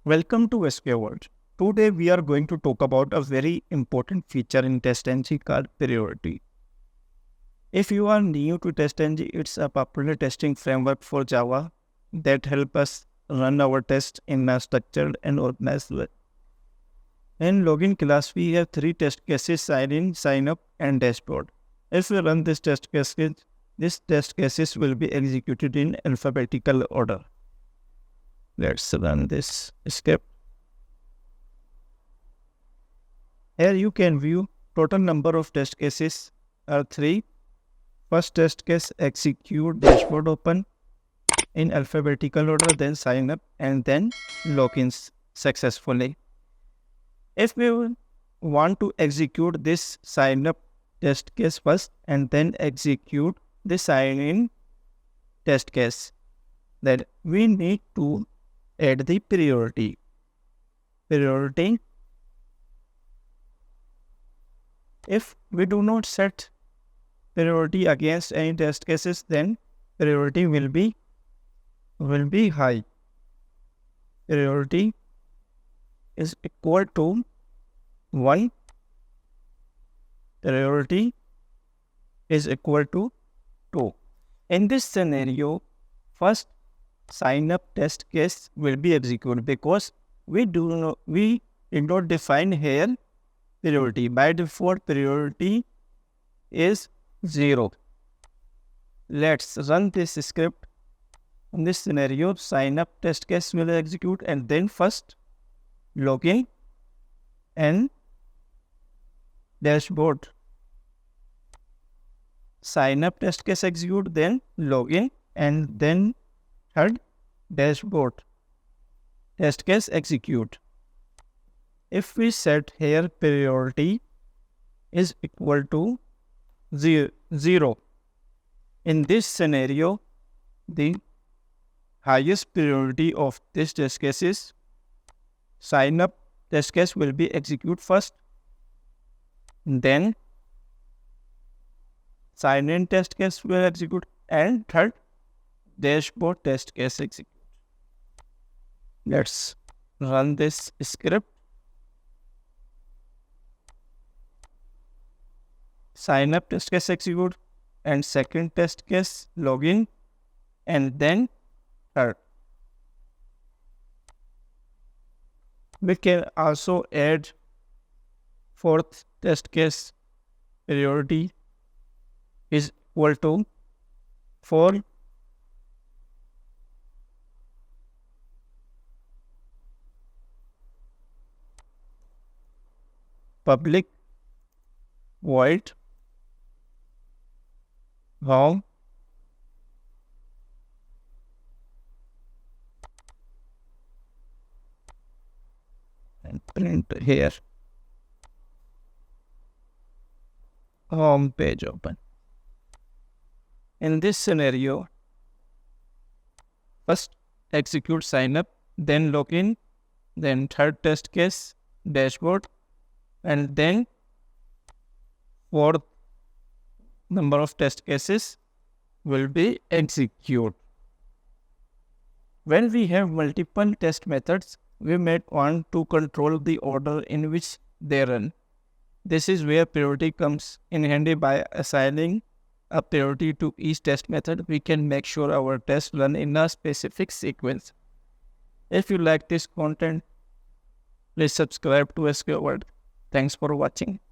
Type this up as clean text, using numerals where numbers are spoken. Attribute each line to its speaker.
Speaker 1: Welcome to SK World. Today we are going to talk about a very important feature in TestNG called priority. If you are new to TestNG, it's a popular testing framework for Java that helps us run our tests in a structured and organized way. In login class, we have three test cases: sign in, sign up, and dashboard. If we run these test cases will be executed in alphabetical order. Let's run this script. Here you can view total number of test cases are 3. First test case, execute dashboard open in alphabetical order, then sign up and then logins successfully. If we want to execute this sign up test case first and then execute the sign in test case, then we need to add the priority. If we do not set priority against any test cases, then priority will be high. Priority is equal to 1. Priority is equal to 2. In this scenario, first sign up test case will be executed because we did not define here priority. By default, priority is 0. Let's run this script. In this scenario, sign up test case will execute and then first login and dashboard. Sign up test case execute, then login and then third dashboard test case execute. If we set here priority is equal to 0, in this scenario, the highest priority of this test case is sign up test case will be execute first, then sign in test case will execute and third dashboard test case execute. Let's run this script. Sign up test case execute and second test case login and then third. We can also add fourth test case. Priority is equal to 4. Public void home and print here home page open. In this scenario, first execute sign up, then login, then third test case dashboard, and then fourth number of test cases will be executed. When we have multiple test methods, we may want to control the order in which they run. This is where priority comes in handy. By assigning a priority to each test method, we can make sure our tests run in a specific sequence. If you like this content, please subscribe to SK World. Thanks for watching.